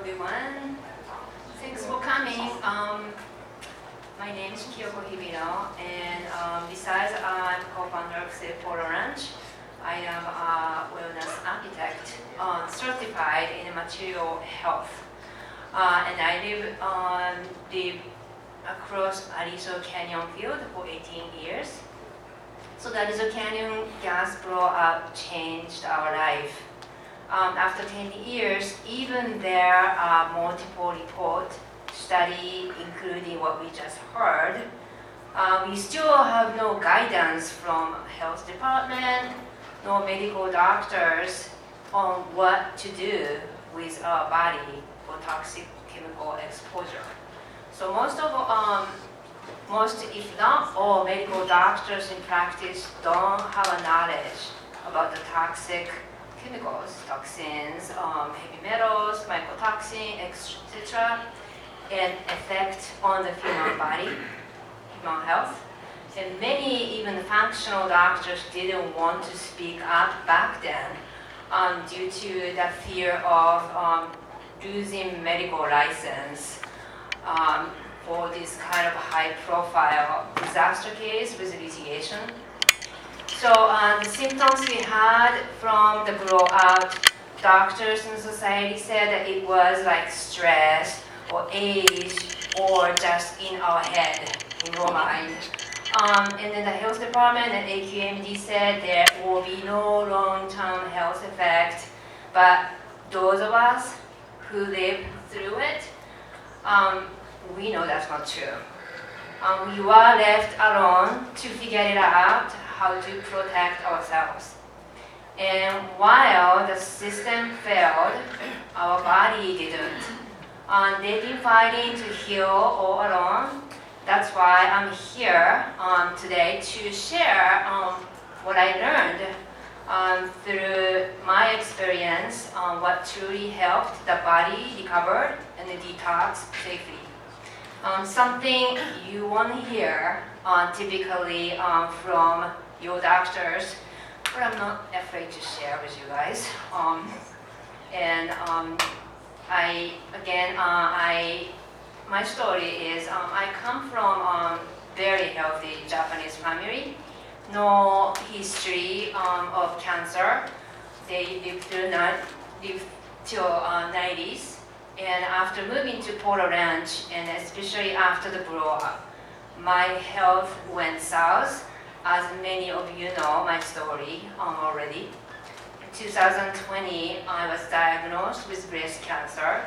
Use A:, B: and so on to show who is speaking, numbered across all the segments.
A: everyone. Thanks for coming. My name is Kyoko Hibino, and besides I'm co-founder of Save for Orange, I am a wellness architect certified in material health. And I live across Aliso Canyon field for 18 years. So the Aliso Canyon gas blowout changed our life. After 10 years, even there are multiple reports, studies, including what we just heard, we still have no guidance from health department, no medical doctors on what to do with our body for toxic chemical exposure. So most, if not all, medical doctors in practice don't have a knowledge about the toxic chemicals, toxins, heavy metals, mycotoxin, etc., and effect on the human body, human health. And many even functional doctors didn't want to speak up back then due to the fear of losing medical license for this kind of high-profile disaster case with litigation. So the symptoms we had from the blowout, doctors and society said that it was like stress or age or just in our head, in our mind. And then the health department and AQMD said there will be no long-term health effect, but those of us who lived through it, we know that's not true. We were left alone to figure it out, how to protect ourselves. And while the system failed, our body didn't. They've been fighting to heal all along. That's why I'm here today to share what I learned through my experience on what truly helped the body recover and detox safely. Something you won't hear typically from your doctors, but I'm not afraid to share with you guys. My story is I come from very healthy Japanese family, no history of cancer. They lived till 90s. And after moving to Polo Ranch, and especially after the blowout, my health went south. As many of you know my story already. In 2020, I was diagnosed with breast cancer.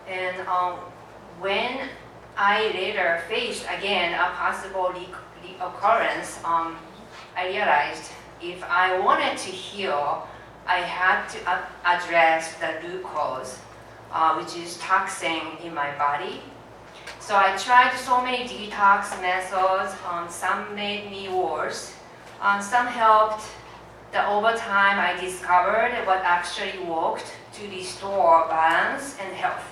A: And when I later faced again a possible reoccurrence, I realized if I wanted to heal, I had to address the root cause, which is toxin in my body. So I tried so many detox methods. Some made me worse. Some helped. Over time, I discovered what actually worked to restore balance and health.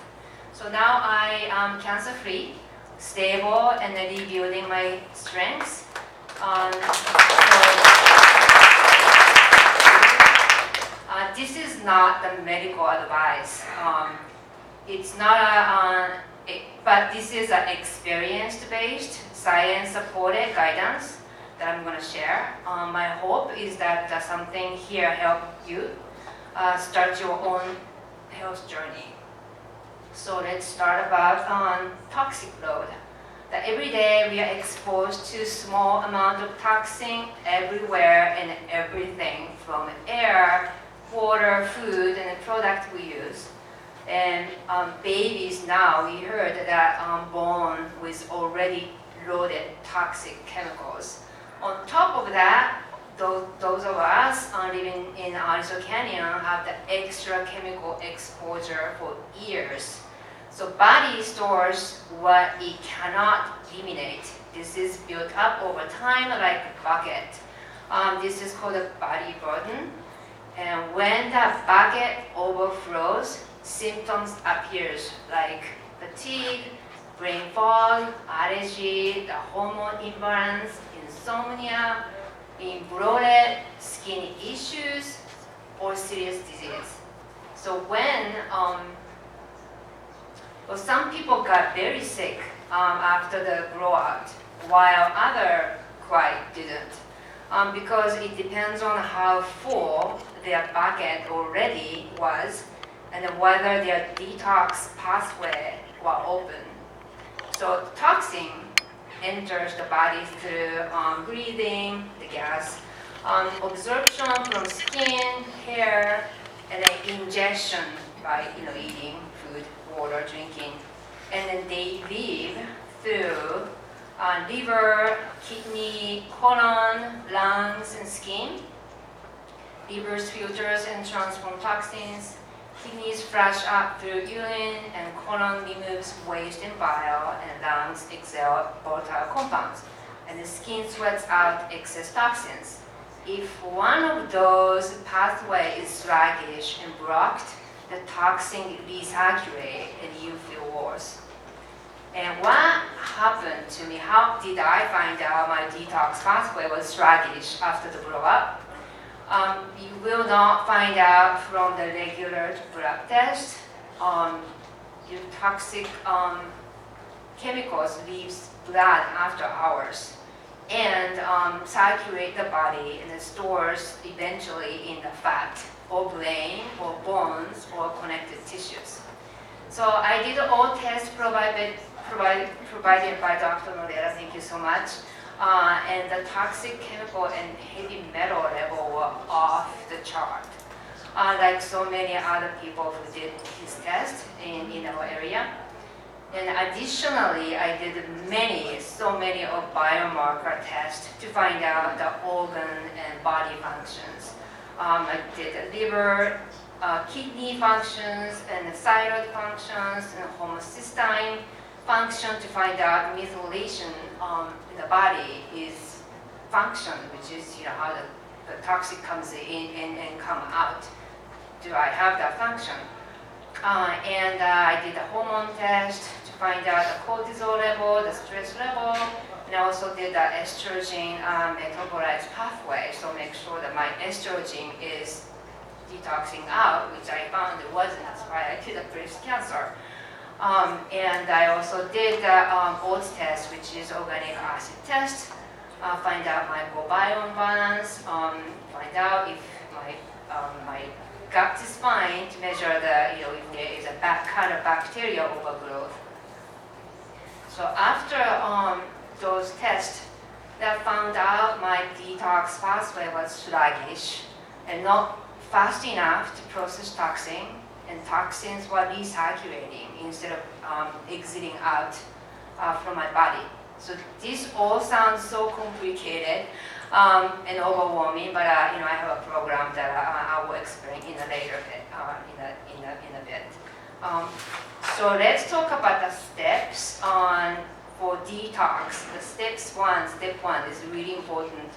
A: So now I am cancer-free, stable, and rebuilding my strengths. This is not the medical advice. It's not but this is an experience-based, science-supported guidance that I'm going to share. My hope is that something here help you start your own health journey. So let's start about toxic load. That every day we are exposed to small amount of toxin everywhere and everything from air, water, food, and the product we use. And babies now, we heard that born with already loaded toxic chemicals. On top of that, those of us living in Aliso Canyon have the extra chemical exposure for years. So body stores what it cannot eliminate. This is built up over time like a bucket. This is called a body burden. And when that bucket overflows, symptoms appears like fatigue, brain fog, allergy, the hormone imbalance, insomnia, being bloated, skin issues, or serious disease. So when Well, some people got very sick after the blowout, while other quite didn't. Because it depends on how full their bucket already was and whether their detox pathway were open. So toxin enters the body through breathing, the gas, absorption from skin, hair, and then ingestion by eating food, water, drinking, and then they leave through liver, kidney, colon, lungs, and skin. Livers filters and transform toxins. Kidneys flush up through urine, and colon removes waste and bile, and lungs exhale volatile compounds. And the skin sweats out excess toxins. If one of those pathways is sluggish and blocked, the toxin recirculate and you feel worse. And what happened to me, how did I find out my detox pathway was sluggish after the blowout? You will not find out from the regular blood test. Your toxic chemicals leaves blood after hours and circulate the body and it stores eventually in the fat or brain or bones or connected tissues. So I did all tests provided by Dr. Norera, thank you so much. And the toxic chemical and heavy metal level were off the chart. Like so many other people who did his test in our area. And additionally, I did so many of biomarker tests to find out the organ and body functions. I did the liver, kidney functions, and the thyroid functions, and homocysteine function to find out methylation in the body is function, which is how the toxic comes in and come out. Do I have that function? And I did a hormone test to find out the cortisol level, the stress level, and I also did the estrogen metabolized pathway, so make sure that my estrogen is detoxing out, which I found it wasn't. That's why I did a breast cancer. And I also did the OATS test, which is organic acid test, find out microbiome balance, find out if my gut is fine to measure the, if there is a kind of bacteria overgrowth. So after those tests, that found out my detox pathway was sluggish and not fast enough to process toxin, and toxins were recirculating instead of exiting out from my body. So this all sounds so complicated and overwhelming, but I have a program that I will explain in a later bit, in a bit. So let's talk about the steps for detox. The step one is really important.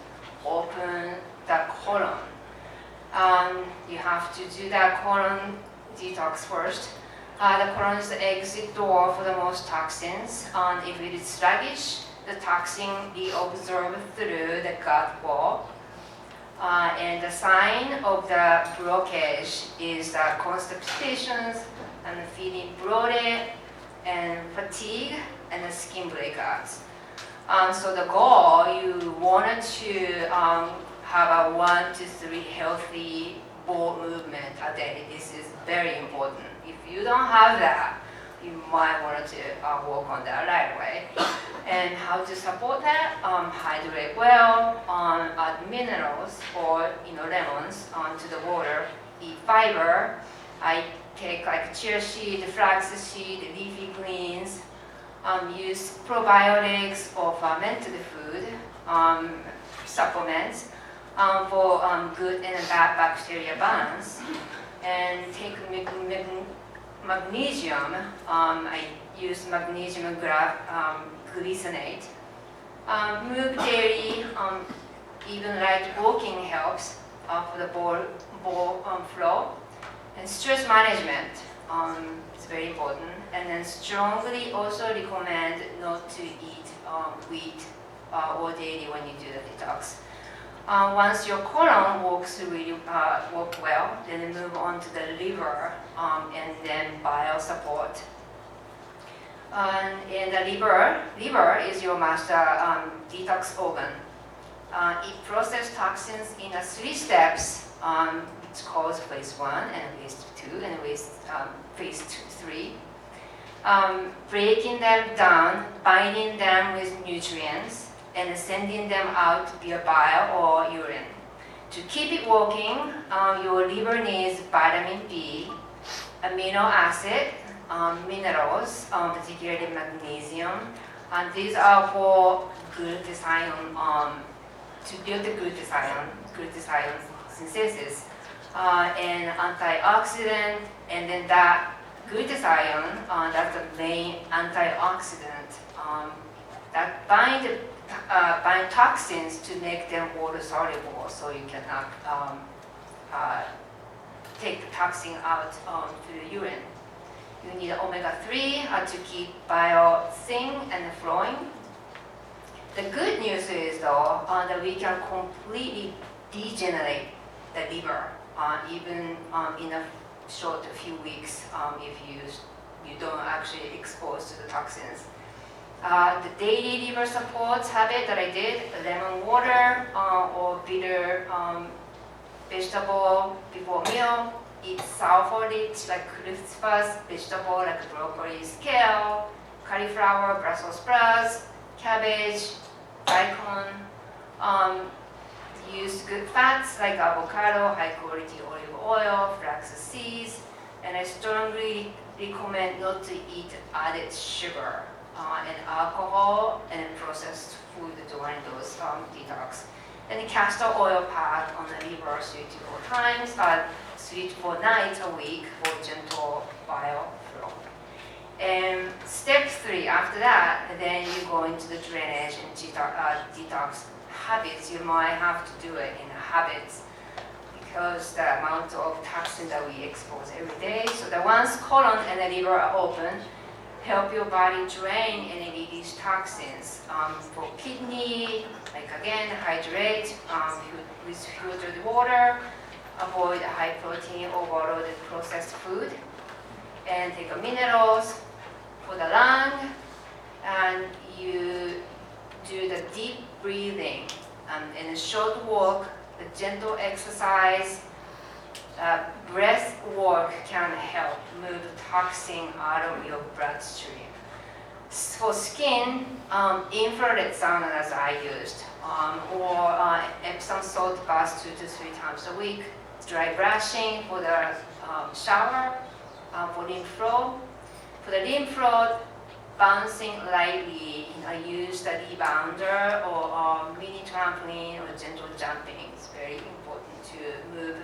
A: Open the colon. You have to do that colon detox first. The colon is the exit door for the most toxins. If it is sluggish, the toxin reabsorbed through the gut wall. And the sign of the blockage is constipations and feeling bloated and fatigue and the skin breakouts. So the goal, you wanted to have a 1 to 3 healthy bowel movement a day. This is very important. If you don't have that, you might want to work on that right away. And how to support that? Hydrate well, add minerals or lemons to the water. Eat fiber. I take like chia seed, flax seed, leafy greens. Use probiotics or fermented food supplements for good and bad bacteria balance. And take magnesium. I use magnesium glycinate. Move daily, even light walking helps for the bowel flow. And stress management is very important. And then strongly also recommend not to eat wheat all daily when you do the detox. Once your colon works work well, then move on to the liver and then bile support. And the liver is your master detox organ. It processes toxins in 3 steps. It's called phase 1 and phase 2 and phase 3. Breaking them down, binding them with nutrients, and sending them out via bile or urine. To keep it working, your liver needs vitamin B, amino acid, minerals, particularly magnesium, and these are for glutathione, to build the glutathione synthesis, and antioxidant, and then that glutathione, that's the main antioxidant that bind toxins to make them water soluble, so you cannot take the toxin out to the urine. You need omega-3 to keep bile thin and flowing. The good news is though that we can completely degenerate the liver, even in a short few weeks if you don't actually expose to the toxins. The daily liver support habit that I did, lemon water or bitter vegetable before meal, eat sulfur-rich like cruciferous vegetable like broccoli, kale, cauliflower, Brussels sprouts, cabbage, daikon. Use good fats like avocado, high quality olive oil, flax seeds, and I strongly recommend not to eat added sugar and alcohol and processed food during those detox. And castor oil pack on the liver 3 to 4 times, 3 to 4 nights a week for gentle bile flow. And step 3, after that, then you go into the drainage and detox habits. You might have to do it in habits because the amount of toxin that we expose every day. So that once colon and the liver are open, help your body drain and release toxins. For kidney, like again, hydrate with filtered water, avoid high protein overloaded processed food, and take minerals. For the lung, and you do the deep breathing and a short walk, the gentle exercise, breath work can help move toxin out of your bloodstream. For skin, infrared sauna as I used, or Epsom salt bath 2 to 3 times a week, dry brushing for the shower, for lymph flow. For the lymph flow, bouncing lightly, I use the rebounder or mini trampoline or gentle jumping. It's very important to move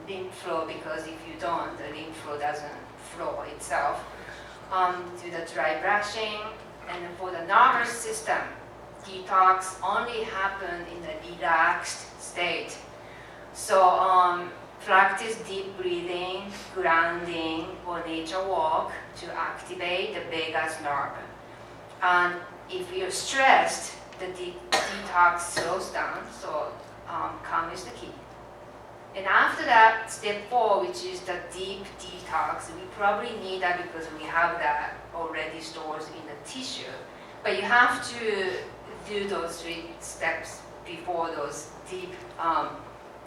A: lymph flow because if you don't, the lymph flow doesn't flow itself. Do the dry brushing, and for the nervous system, detox only happen in a relaxed state. So practice deep breathing, grounding, or nature walk to activate the vagus nerve. And if you're stressed, the detox slows down, so calm is the key. And after that, step 4, which is the deep detox, we probably need that because we have that already stored in the tissue. But you have to do those 3 steps before those deep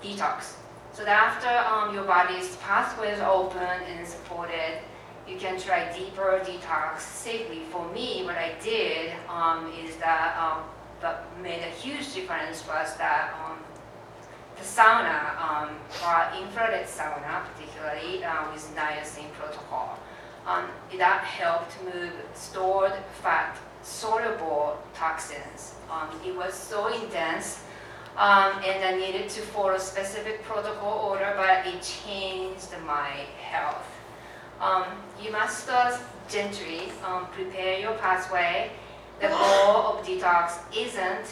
A: detox. So that after your body's pathways open and supported, you can try deeper detox safely. For me, what I did is that made a huge difference was that the sauna, infrared sauna particularly with niacin protocol, that helped move stored fat soluble toxins. It was so intense. And I needed to follow specific protocol order, but it changed my health. You must gently prepare your pathway. The goal of detox isn't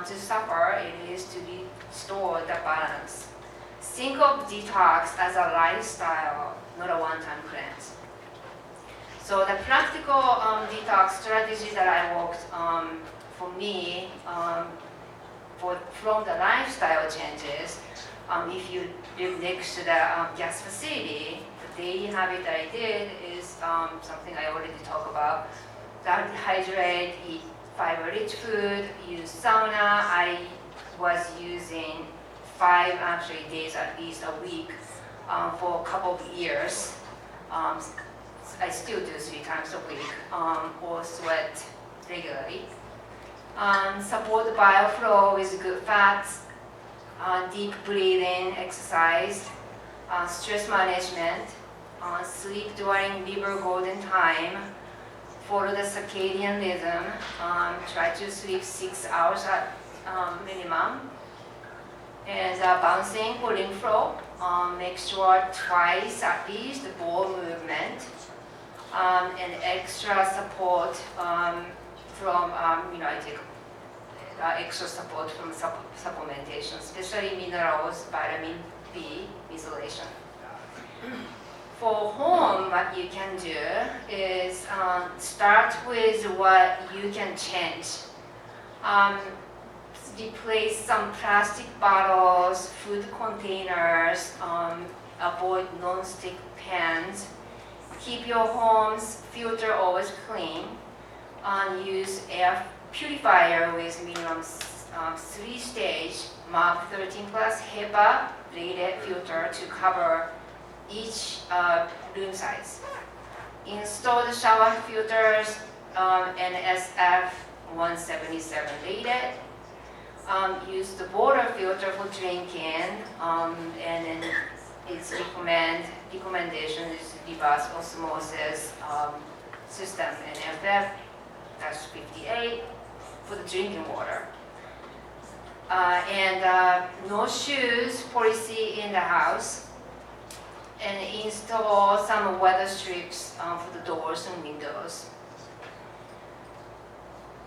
A: to suffer, it is to restore the balance. Think of detox as a lifestyle, not a one-time cleanse. So the practical detox strategy that I worked for me, from the lifestyle changes, if you live next to the gas facility, the daily habit that I did is something I already talked about. Hydrate, eat fiber-rich food, use sauna. I was using 5 actually days at least a week for a couple of years. I still do 3 times a week, or sweat regularly. Support the bioflow with good fats, deep breathing, exercise, stress management, sleep during liver golden time, follow the circadian rhythm, try to sleep 6 hours at minimum, and bouncing for lymph flow, make sure twice at least ball movement, and extra support from, I take extra support from supplementation, especially minerals, vitamin B, methylation. For home, what you can do is start with what you can change. Replace some plastic bottles, food containers, avoid non-stick pans. Keep your home's filter always clean. Use air purifier with minimum 3-stage Mark 13 plus HEPA rated filter to cover each room size. Install the shower filters NSF 177 rated. Use the water filter for drinking, and then its recommendation is reverse osmosis system NFF, that's 58 for the drinking water. And no shoes policy in the house. And install some weather strips for the doors and windows.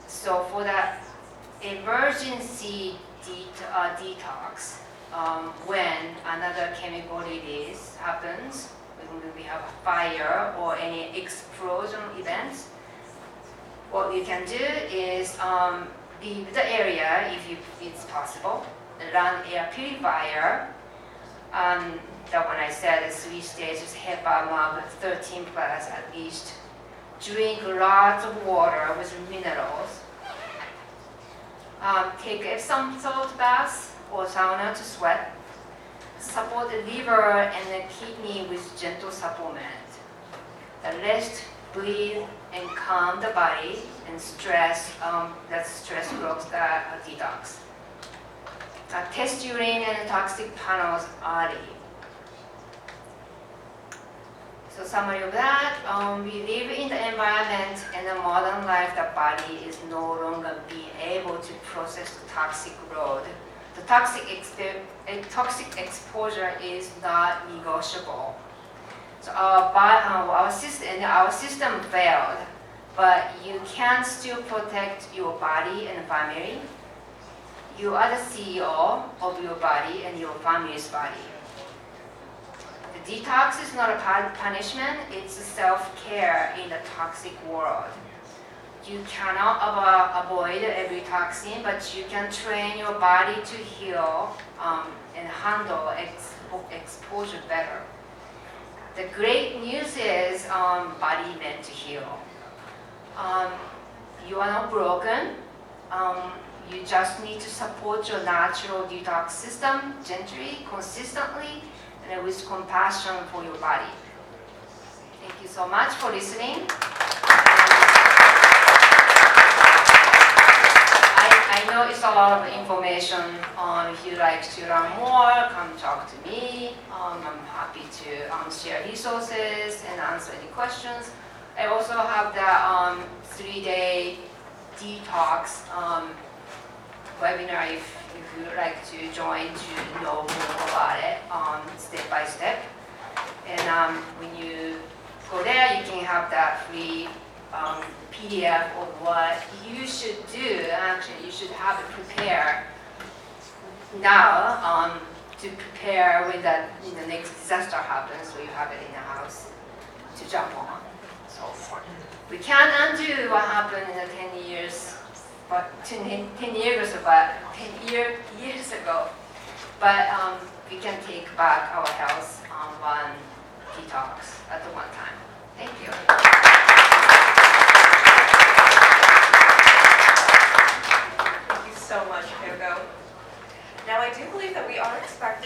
A: So for that emergency detox, when another chemical release happens, when we have a fire or any explosion events, what you can do is leave the area if it's possible, run air purifier. That one I said is 3 stages HEPA Mark 13 plus at least. Drink lots of water with minerals. Take Epsom salt baths or sauna to sweat. Support the liver and the kidney with gentle supplement. Rest, breathe, and calm the body, and stress, that stress blocks the detox. Test urine and toxic panels early. So summary of that, we live in the environment and the modern life, the body is no longer being able to process the toxic load. The toxic exposure is not negotiable. So our system failed, but you can still protect your body and family. You are the CEO of your body and your family's body. The detox is not a punishment, it's a self-care in the toxic world. You cannot avoid every toxin, but you can train your body to heal and handle exposure better. The great news is body meant to heal. You are not broken. You just need to support your natural detox system gently, consistently, and with compassion for your body. Thank you so much for listening. I know it's a lot of information. If you'd like to learn more, come talk to me. I'm happy to share resources and answer any questions. I also have the 3-day detox webinar if you'd like to join to know more about it step by step. And when you go there, you can have that free PDF of what you should do. Actually, you should have it prepared now to prepare when the next disaster happens, so you have it in the house to jump on. So we can't undo what happened in the 10 years, but 10 years ago. But we can take back our health one detox at one time. Thank you.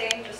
B: saying just